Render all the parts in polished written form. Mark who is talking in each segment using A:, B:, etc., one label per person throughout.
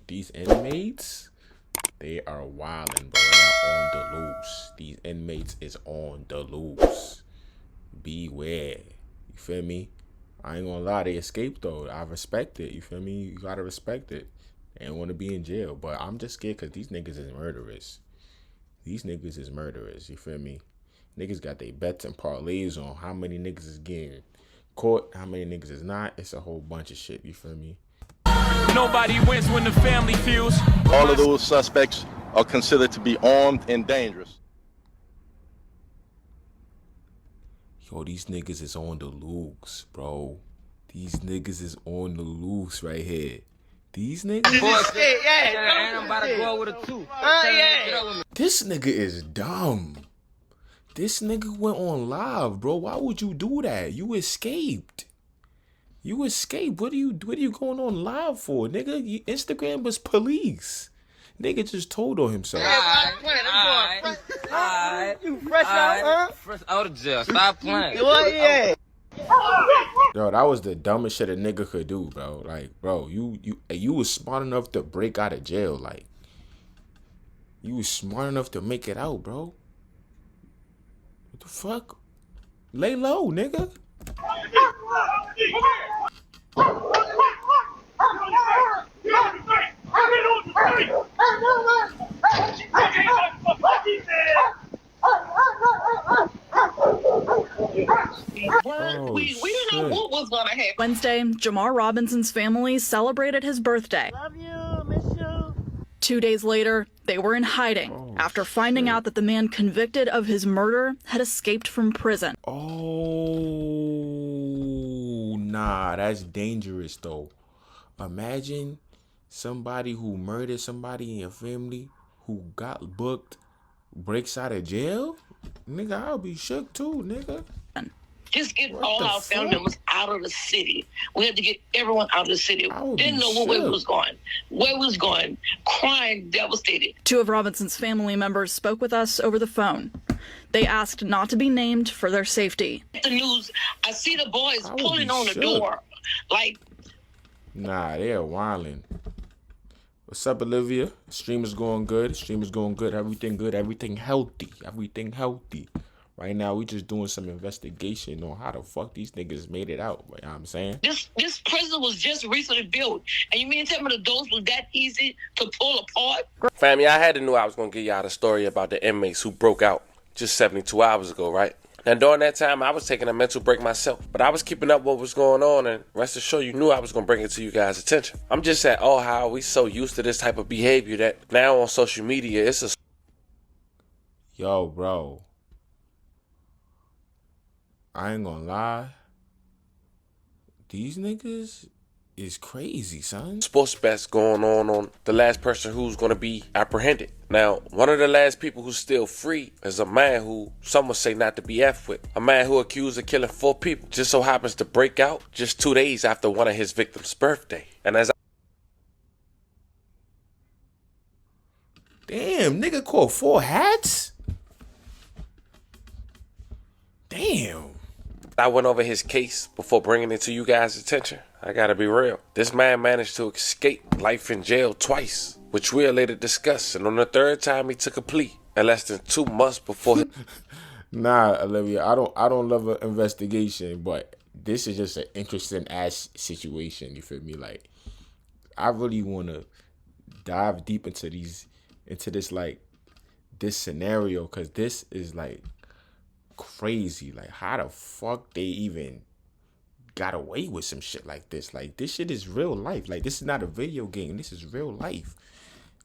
A: these inmates, they are wildin', bro. They're on the loose. These inmates is on the loose. Beware. You feel me? I ain't gonna lie, they escaped though. I respect it. You feel me? You gotta respect it. They don't want to be in jail, but I'm just scared because these niggas is murderers. These niggas is murderers. You feel me? Niggas got their bets and parlays on how many niggas is getting caught, how many niggas is not. It's a whole bunch of shit. You feel me?
B: Nobody wins when the family feels.
C: All of those suspects are considered to be armed and dangerous.
A: Yo, these niggas is on the loose, bro. These niggas is on the loose right here. These niggas.
D: I'm about to go with a 2.
A: This nigga is dumb. This nigga went on live, bro. Why would you do that? You escaped. You escaped. What are you going on live for, nigga? Instagram was police. Nigga just told on himself.
D: You fresh out, huh? Fresh out of jail. Stop playing.
A: Yo, that was the dumbest shit a nigga could do, bro. Like, bro, you was smart enough to break out of jail. Like, you was smart enough to make it out, bro. What the fuck? Lay low, nigga.
E: We didn't know what was gonna happen.
F: Wednesday, Jamar Robinson's family celebrated his birthday.
D: Love you, miss you.
F: 2 days later, they were in hiding after finding out that the man convicted of his murder had escaped from prison.
A: Oh, nah, that's dangerous though. Imagine somebody who murdered somebody in your family who got booked breaks out of jail. Nigga, I'll be shook too, nigga.
E: Just get all our family members out of the city. We had to get everyone out of the city. Didn't know where we was going. Where we was going. Crying, devastated.
F: 2 of Robinson's family members spoke with us over the phone. They asked not to be named for their safety.
E: The news, I see the boys pulling on the door. Like,
A: nah, they're wildin'. What's up, Olivia? Stream is going good. Stream is going good. Everything good. Everything healthy. Everything healthy. Right now, we just doing some investigation on how the fuck these niggas made it out. You know what I'm saying?
E: this prison was just recently built. And you mean to tell me the doors was that easy to pull apart?
G: Family, I had to know I was going to give y'all the story about the inmates who broke out just 72 hours ago, right? Now, during that time, I was taking a mental break myself, but I was keeping up what was going on, and rest assured, you knew I was going to bring it to you guys' attention. I'm just at all how we so used to this type of behavior that now on social media, it's a...
A: Yo, bro. I ain't gonna lie. These niggas is crazy, son.
G: sports bets going on the last person who's going to be apprehended. Now, one of the last people who's still free is a man who some would say not to be F with. A man who accused of killing 4 people just so happens to break out just 2 days after one of his victims' birthday. And as
A: Damn, nigga caught 4 hats? Damn.
G: I went over his case before bringing it to you guys' attention, I gotta be real. This man managed to escape life in jail twice, which we'll later discuss. And on the 3rd time, he took a plea in less than 2 months before.
A: Nah, Olivia, I don't love an investigation, but this is just an interesting ass situation. You feel me? Like, I really want to dive deep into this scenario, because this is like crazy. Like, how the fuck they even got away with some shit like this? Like, this shit is real life. Like, this is not a video game. This is real life.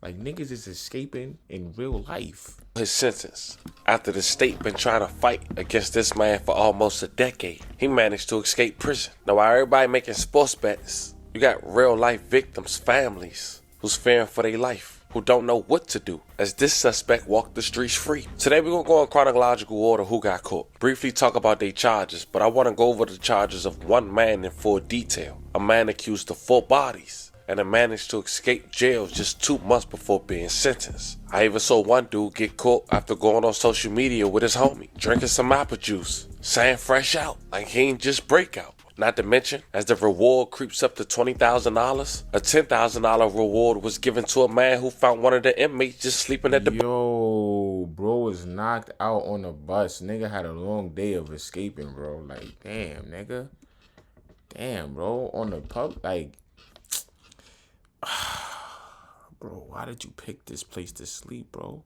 A: Like, niggas is escaping in real life.
G: His sentence, after the state been trying to fight against this man for almost a decade, he managed to escape prison. Now, while everybody making sports bets, you got real life victims' families who's fearing for their life, who don't know what to do as this suspect walked the streets free. Today we're going to go in chronological order who got caught. Briefly talk about their charges, but I want to go over the charges of one man in full detail. A man accused of 4 bodies and a managed to escape jail just 2 months before being sentenced. I even saw one dude get caught after going on social media with his homie, drinking some apple juice, saying fresh out, like he ain't just break out. Not to mention, as the reward creeps up to $20,000, a $10,000 reward was given to a man who found one of the inmates just sleeping at the
A: Yo, bro was knocked out on a bus. Nigga had a long day of escaping, bro. Like, damn, nigga. Damn, bro. On the pub, like, bro, why did you pick this place to sleep, bro?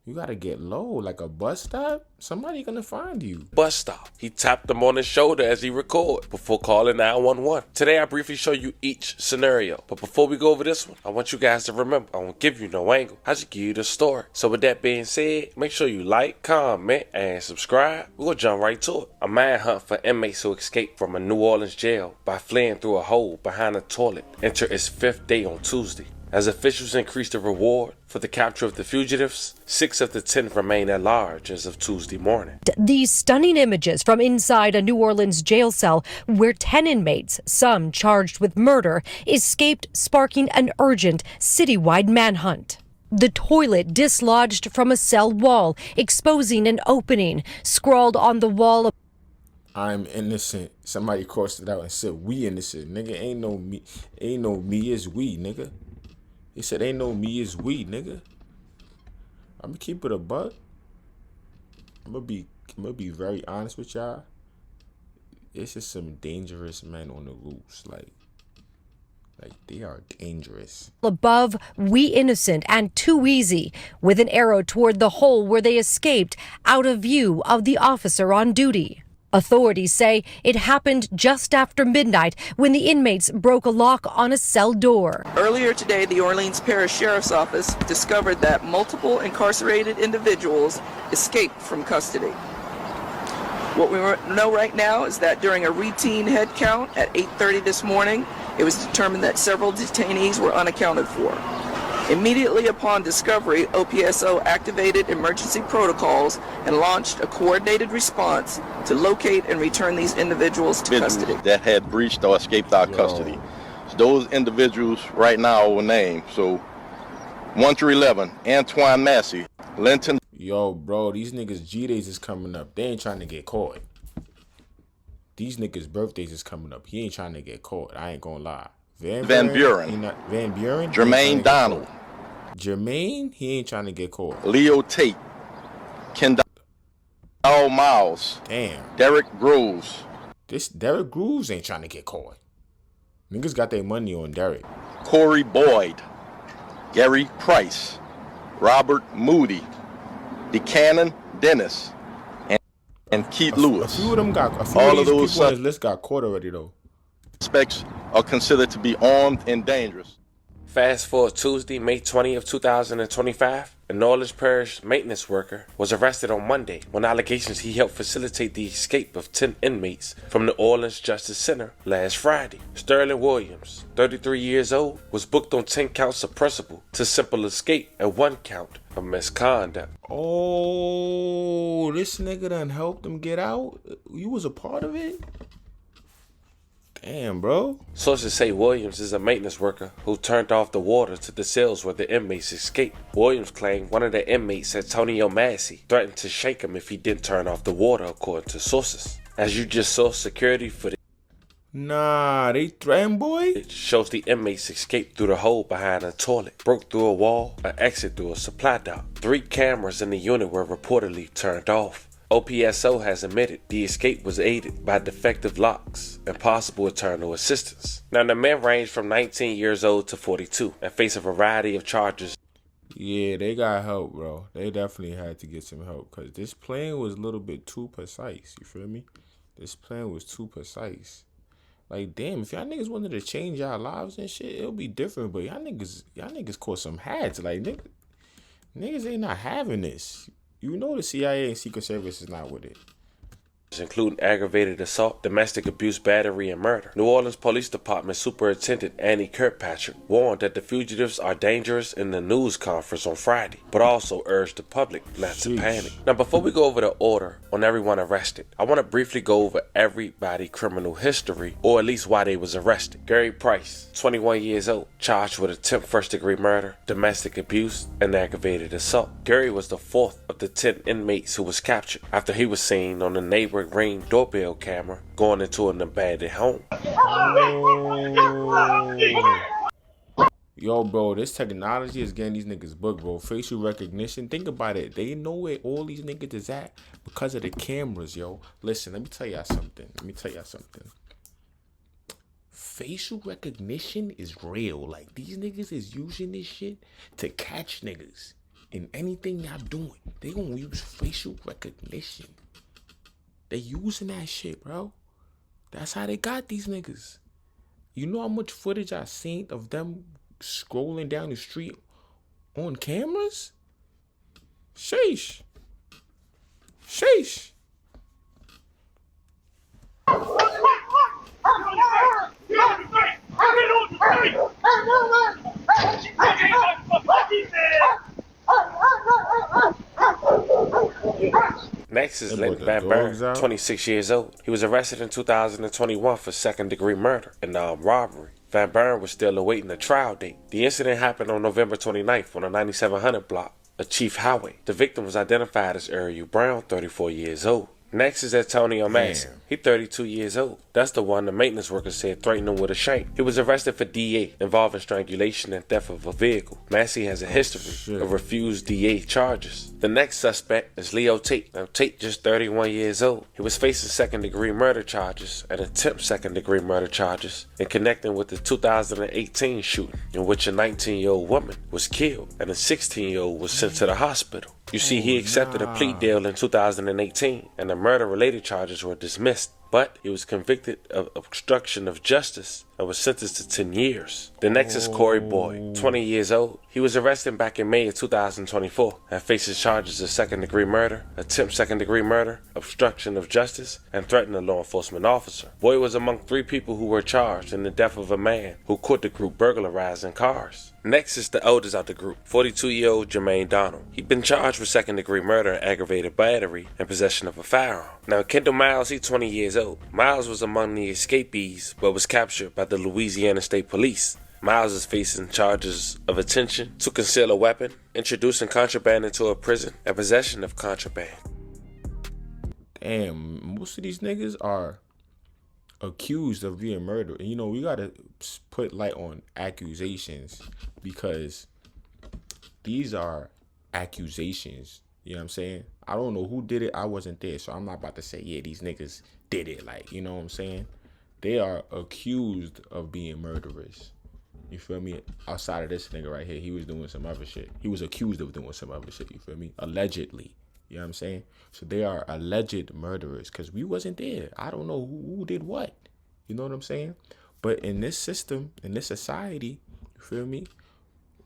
A: You gotta get low, like a bus stop. Somebody gonna find you.
G: bus stop. He tapped him on his shoulder as he recorded before calling 911. Today I briefly show you each scenario, but before we go over this one, I want you guys to remember, I won't give you no angle. I just give you the story. So with that being said, make sure you like, comment, and subscribe. We're gonna jump right to it. A manhunt for inmates who escaped from a New Orleans jail by fleeing through a hole behind a toilet entered its 5th day on Tuesday. As officials increased the reward for the capture of the fugitives, 6 of the 10 remain at large as of Tuesday morning.
H: These stunning images from inside a New Orleans jail cell where 10 inmates, some charged with murder, escaped, sparking an urgent citywide manhunt. The toilet dislodged from a cell wall, exposing an opening. Scrawled on the wall,
A: I'm innocent. Somebody crossed it out and said, we innocent. Nigga, ain't no me, it's we, nigga. He said, ain't no me, it's we, nigga. I'm gonna keep it a buck. I'm gonna be very honest with y'all. It's just some dangerous men on the loose. Like they are dangerous.
H: above, we innocent and too easy, with an arrow toward the hole where they escaped, out of view of the officer on duty. Authorities say it happened just after midnight when the inmates broke a lock on a cell door.
I: Earlier today, the Orleans Parish Sheriff's Office discovered that multiple incarcerated individuals escaped from custody. What we know right now is that during a routine head count at 8:30 this morning, it was determined that several detainees were unaccounted for. Immediately upon discovery, OPSO activated emergency protocols and launched a coordinated response to locate and return these individuals to custody.
C: That had breached or escaped our custody. So those individuals right now were named. So 1 through 11, Antoine Massey, Linton.
A: Yo, bro, these niggas' G-Days is coming up. They ain't trying to get caught. These niggas' birthdays is coming up. He ain't trying to get caught. I ain't gonna lie.
C: Van Buren.
A: Van Buren.
C: Jermaine Donald.
A: Jermaine, he ain't trying to get caught.
C: Leo Tate. Kendall Miles.
A: Damn.
C: Derek Groves.
A: This Derek Groves ain't trying to get caught. Niggas got their money on Derek.
C: Corey Boyd. Gary Price. Robert Moody. DeCannon Dennis. And Keith Lewis.
A: A few of them got.
C: All of those
A: people on this list got caught already though.
C: Suspects are considered to be armed and dangerous.
G: Fast forward Tuesday, May 20th, 2025, a New Orleans Parish maintenance worker was arrested on Monday on allegations he helped facilitate the escape of 10 inmates from the Orleans Justice Center last Friday. Sterling Williams, 33 years old, was booked on 10 counts of principal to simple escape and 1 count of misconduct.
A: Oh, this nigga done helped them get out? You was a part of it? Damn, bro.
G: Sources say Williams is a maintenance worker who turned off the water to the cells where the inmates escaped. Williams claimed one of the inmates, Antonio Massey, threatened to shake him if he didn't turn off the water, according to sources. As you just saw, security footage
A: Nah, they threatened, boy.
G: it shows the inmates escaped through the hole behind a toilet, broke through a wall, and exit through a supply dock. 3 cameras in the unit were reportedly turned off. OPSO has admitted the escape was aided by defective locks and possible eternal assistance. Now, the men range from 19 years old to 42 and face a variety of charges.
A: Yeah, they got help, bro. They definitely had to get some help because this plan was a little bit too precise. You feel me? This plan was too precise. Like, damn, if y'all niggas wanted to change y'all lives and shit, it'll be different. But y'all niggas caught some hats. Like, niggas ain't not having this. You know the CIA and Secret Service is not with it.
G: Including aggravated assault, domestic abuse, battery, and murder. New Orleans Police Department Superintendent Annie Kirkpatrick warned that the fugitives are dangerous in the news conference on Friday, but also urged the public not to panic. Now, before we go over the order on everyone arrested, I want to briefly go over everybody's criminal history, or at least why they was arrested. Gary Price, 21 years old, charged with attempted first-degree murder, domestic abuse, and aggravated assault. Gary was the 4th of the 10 inmates who was captured after he was seen on the neighboring Ring doorbell camera going into an abandoned home.
A: Yo, bro, this technology is getting these niggas booked, bro. Facial recognition. Think about it. They know where all these niggas is at because of the cameras, yo. Listen, let me tell y'all something. Facial recognition is real. Like, these niggas is using this shit to catch niggas in anything y'all doing. They gonna use facial recognition. They using that shit, bro. That's how they got these niggas. You know how much footage I seen of them scrolling down the street on cameras? Sheesh.
G: Next is Lynn Van Buren, 26 years old. He was arrested in 2021 for second-degree murder and armed robbery. Van Buren was still awaiting a trial date. The incident happened on November 29th on the 9700 block of Chief Highway. The victim was identified as Ariel Brown, 34 years old. Next is Antonio Massey. He's 32 years old. That's the one the maintenance worker said threatened him with a shank. He was arrested for DA involving strangulation and theft of a vehicle. Massey has a history of refused DA charges. The next suspect is Leo Tate. Now, Tate just 31 years old. He was facing second-degree murder charges and attempt second-degree murder charges in connecting with the 2018 shooting in which a 19-year-old woman was killed and a 16-year-old was sent to the hospital. You see, he accepted a plea deal in 2018 and the murder-related charges were dismissed. But he was convicted of obstruction of justice and was sentenced to 10 years. The next is Corey Boyd, 20 years old. He was arrested back in May of 2024 and faces charges of second-degree murder, attempt second-degree murder, obstruction of justice, and threatening a law enforcement officer. Boyd was among 3 people who were charged in the death of a man who caught the group burglarizing cars. Next is the oldest of the group, 42-year-old Jermaine Donald. He'd been charged with second-degree murder, aggravated battery, and possession of a firearm. Now, Kendall Miles, he's 20 years old. Miles was among the escapees, but was captured by the Louisiana State Police. Miles is facing charges of attention to conceal a weapon, introducing contraband into a prison, and possession of contraband.
A: Damn, most of these niggas are accused of being murdered. And, you know, we gotta put light on accusations because these are accusations. You know what I'm saying? I don't know who did it. I wasn't there, so I'm not about to say, yeah, these niggas did it. Like, you know what I'm saying? They are accused of being murderers. You feel me? Outside of this nigga right here, he was doing some other shit. He was accused of doing some other shit. You feel me? Allegedly. You know what I'm saying? So they are alleged murderers because we wasn't there. I don't know who did what. You know what I'm saying? But in this system, in this society, you feel me?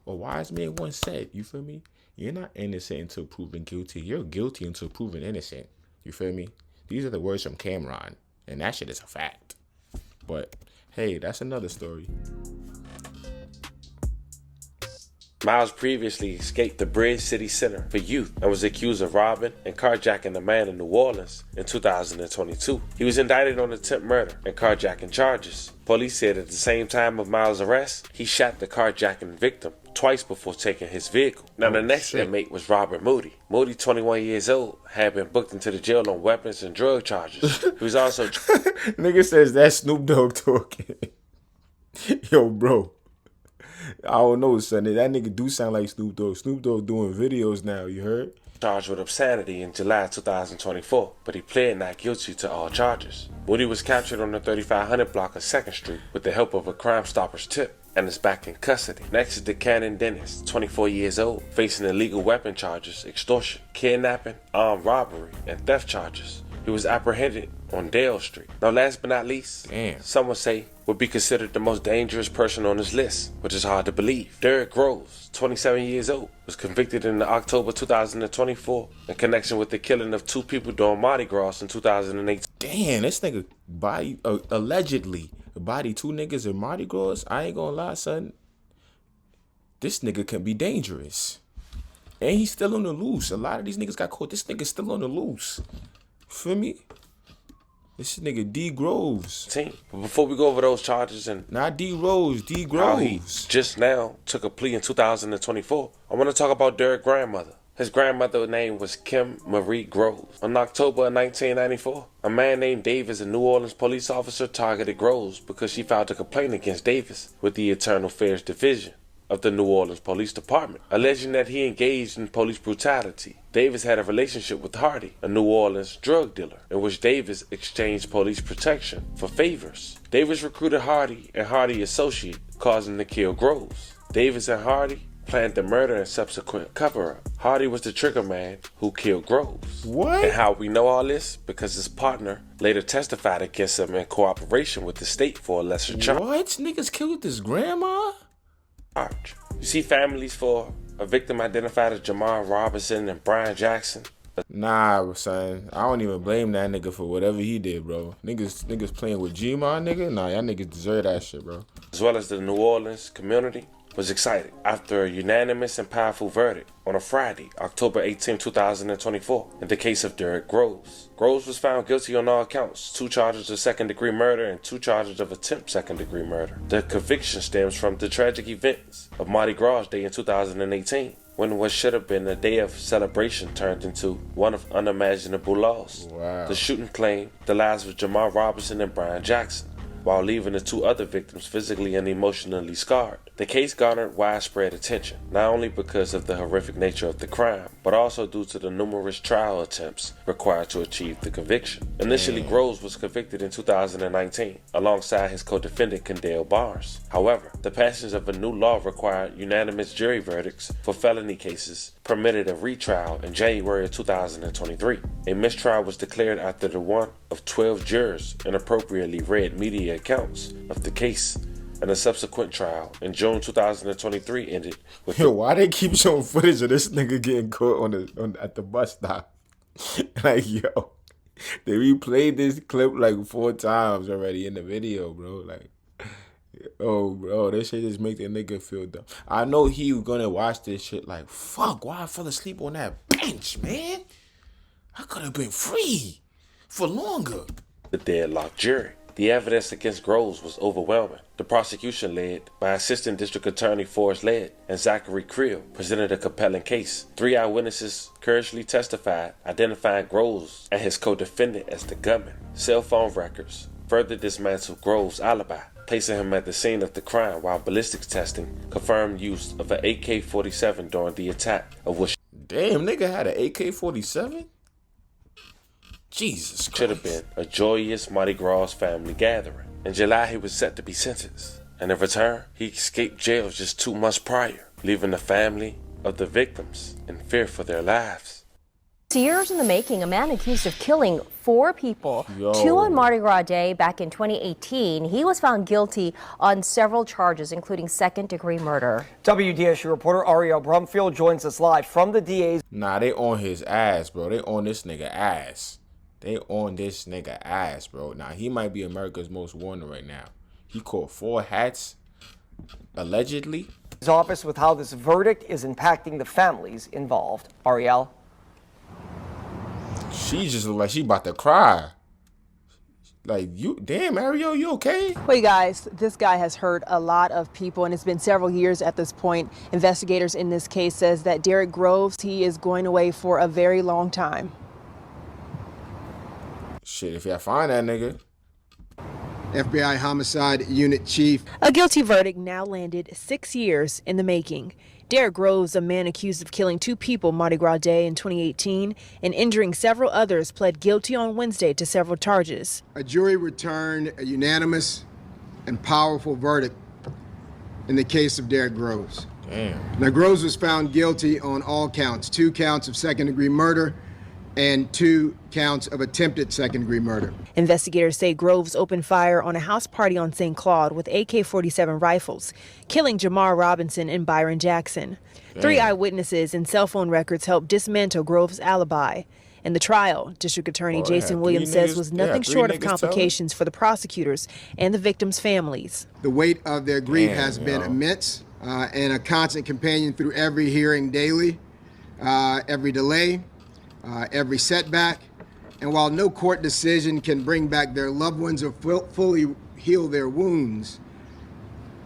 A: A wise man once said, you feel me? You're not innocent until proven guilty. You're guilty until proven innocent. You feel me? These are the words from Cameron. And that shit is a fact. But, hey, that's another story.
G: Miles previously escaped the Bridge City Center for Youth and was accused of robbing and carjacking a man in New Orleans in 2022. He was indicted on attempt murder and carjacking charges. Police said at the same time of Miles' arrest, he shot the carjacking victim twice before taking his vehicle. Now, the next inmate was Robert Moody. Moody, 21 years old, had been booked into the jail on weapons and drug charges. He was also...
A: Nigga says that's Snoop Dogg talking. Yo, bro. I don't know, son. That nigga do sound like Snoop Dogg. Snoop Dogg doing videos now, you heard?
G: Charged with obscenity in July 2024, but he pled not guilty to all charges. Moody was captured on the 3500 block of 2nd Street with the help of a Crime Stoppers tip and is back in custody. Next is DeCannon Dennis, 24 years old, facing illegal weapon charges, extortion, kidnapping, armed robbery, and theft charges. He was apprehended on Dale Street. Now, last but not least, some would say would be considered the most dangerous person on this list, which is hard to believe. Derek Groves, 27 years old, was convicted in October 2024 in connection with the killing of 2 people during Mardi Gras in 2008.
A: Damn, this nigga body allegedly body 2 niggas in Mardi Gras. I ain't gonna lie, son. This nigga can be dangerous, and he's still on the loose. A lot of these niggas got caught. This nigga's still on the loose. Feel me? This nigga D Groves.
G: But before we go over those charges and
A: not D Rose, D Groves.
G: How he just now took a plea in 2024, I want to talk about Derek's grandmother. His grandmother's name was Kim Marie Groves. In October of 1994, a man named Davis, a New Orleans police officer, targeted Groves because she filed a complaint against Davis with the Internal Affairs Division of the New Orleans Police Department, alleging that he engaged in police brutality. Davis had a relationship with Hardy, a New Orleans drug dealer, in which Davis exchanged police protection for favors. Davis recruited Hardy and Hardy associate, causing to kill Groves. Davis and Hardy planned the murder and subsequent cover-up. Hardy was the trigger man who killed Groves.
A: What?
G: And how we know all this? Because his partner later testified against him in cooperation with the state for a lesser charge.
A: What? Niggas killed his grandma?
G: You see families for a victim identified as Jamar Robinson and Brian Jackson.
A: Nah, son. I don't even blame that nigga for whatever he did, bro. Niggas playing with G-Mon, nigga? Nah, y'all niggas deserve that shit, bro.
G: As well as the New Orleans community was excited after a unanimous and powerful verdict on a Friday, October 18, 2024, in the case of Derek Groves. Groves was found guilty on all counts, 2 charges of second-degree murder and 2 charges of attempt second-degree murder. The conviction stems from the tragic events of Mardi Gras Day in 2018, when what should have been a day of celebration turned into one of unimaginable loss.
A: Wow.
G: The shooting claimed the lives of Jamar Robinson and Brian Jackson, while leaving the 2 other victims physically and emotionally scarred. The case garnered widespread attention, not only because of the horrific nature of the crime, but also due to the numerous trial attempts required to achieve the conviction. Initially, Groves was convicted in 2019, alongside his co-defendant Kendall Barnes. However, the passage of a new law required unanimous jury verdicts for felony cases permitted a retrial in January of 2023. A mistrial was declared after the one of 12 jurors inappropriately read media accounts of the case, and a subsequent trial in June 2023 ended with...
A: Yo, why they keep showing footage of this nigga getting caught at the bus stop? Like, yo, they replayed this clip like 4 times already in the video, bro. Like, oh, bro, this shit just make the nigga feel dumb. I know he was gonna watch this shit like, fuck, why I fell asleep on that bench, man? I could have been free for longer.
G: The deadlocked jury. The evidence against Groves was overwhelming. The prosecution, led by Assistant District Attorney Forrest Led and Zachary Creel, presented a compelling case. 3 eyewitnesses courageously testified, identifying Groves and his co-defendant as the gunman. Cell phone records further dismantled Groves' alibi, placing him at the scene of the crime, while ballistics testing confirmed use of an AK-47 during the attack, of which...
A: Damn, nigga had an AK-47? Jesus Christ.
G: Should have been a joyous Mardi Gras family gathering. In July, he was set to be sentenced, and in return, he escaped jail just 2 months prior, leaving the family of the victims in fear for their lives.
J: Years in the making, a man accused of killing 4 people, 2 on Mardi Gras Day back in 2018. He was found guilty on several charges, including second-degree murder.
K: WDSU reporter Ariel Brumfield joins us live from the DA's.
A: Nah, they on his ass, bro. They on this nigga ass. They on this nigga ass, bro. Now, he might be America's most wanted right now. He caught 4 hats, allegedly.
K: His office with how this verdict is impacting the families involved. Ariel?
A: She just look like she about to cry. Like, you, damn, Ariel, you okay?
L: Well, guys, this guy has hurt a lot of people, and it's been several years at this point. Investigators in this case says that Derek Groves, he is going away for a very long time.
A: Shit, if y'all find that nigga.
M: FBI Homicide Unit Chief.
L: A guilty verdict now landed 6 years in the making. Derek Groves, a man accused of killing 2 people Mardi Gras Day in 2018 and injuring several others, pled guilty on Wednesday to several charges.
M: A jury returned a unanimous and powerful verdict in the case of Derek Groves.
A: Damn.
M: Now, Groves was found guilty on all counts, 2 counts of second-degree murder and 2 counts of attempted second-degree murder.
L: Investigators say Groves opened fire on a house party on St. Claude with AK-47 rifles, killing Jamar Robinson and Byron Jackson. Damn. 3 eyewitnesses and cell phone records helped dismantle Groves' alibi. In the trial, District Attorney Jason Williams says was nothing short of complications for the prosecutors and the victims' families.
M: The weight of their grief has been immense and a constant companion through every hearing daily, every delay, every setback. And while no court decision can bring back their loved ones or fully heal their wounds,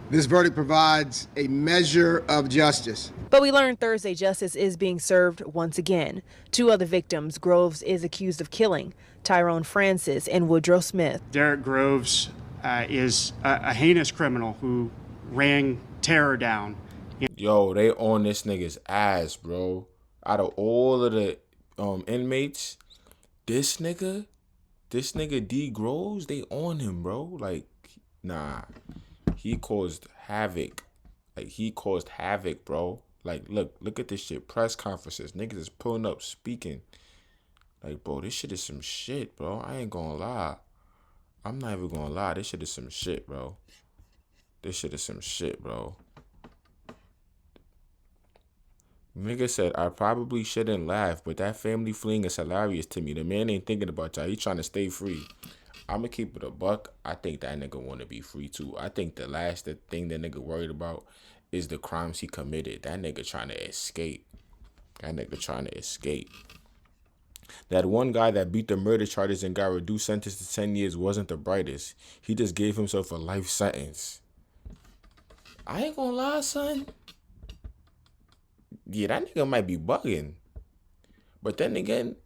M: this verdict provides a measure of justice.
L: But we learned Thursday justice is being served once again. 2 other victims Groves is accused of killing, Tyrone Francis and Woodrow Smith.
N: Derek Groves is a heinous criminal who ran terror down.
A: Yo, they on this nigga's ass, bro. Out of all of the inmates, this nigga D Groves, they on him, bro. Like, nah. He caused havoc. Like, he caused havoc, bro. Like, look at this shit. Press conferences. Niggas is pulling up, speaking. Like, bro, this shit is some shit, bro. I ain't gonna lie. I'm not even gonna lie. This shit is some shit, bro. This shit is some shit, bro. Nigga said, I probably shouldn't laugh, but that family fleeing is hilarious to me. The man ain't thinking about y'all. He trying to stay free. I'm gonna keep it a buck. I think that nigga want to be free too. I think the last thing that nigga worried about is the crimes he committed. That nigga trying to escape. That one guy that beat the murder charges and got reduced sentence to 10 years wasn't the brightest. He just gave himself a life sentence. I ain't gonna lie, son. Yeah, that nigga might be bugging. But then again,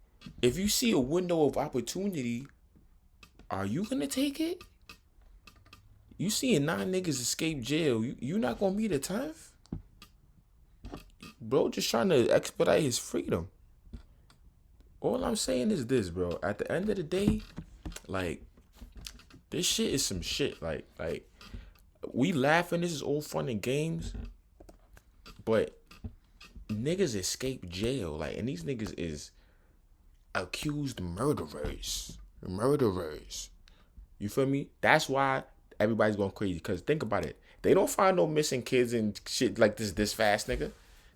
A: if you see a window of opportunity, are you gonna take it? You seeing 9 niggas escape jail, you not gonna be the 10th? Bro just trying to expedite his freedom. All I'm saying is this, bro. At the end of the day, like, this shit is some shit. Like we laughing, this is all fun and games, but niggas escape jail, like, and these niggas is accused murderers. You feel me? That's why everybody's going crazy. Because think about it. They don't find no missing kids and shit like this fast, nigga.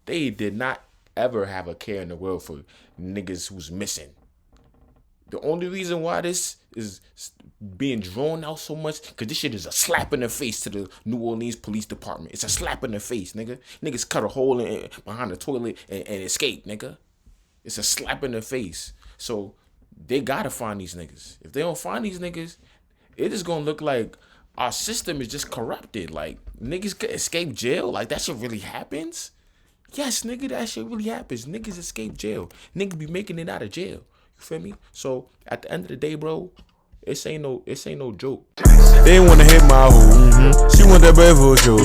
A: They did not ever have a care in the world for niggas who's missing. The only reason why this is being drawn out so much, because this shit is a slap in the face to the New Orleans Police Department. It's a slap in the face, nigga. Niggas cut a hole behind the toilet and escape, nigga. It's a slap in the face. So they gotta find these niggas. If they don't find these niggas, it is gonna look like our system is just corrupted. Like, niggas could escape jail. Like, that shit really happens? Yes, nigga, that shit really happens. Niggas escape jail. Niggas be making it out of jail. You feel me? So at the end of the day, bro, it ain't no joke.
O: They wanna hit my hoe. She want that bread for a show.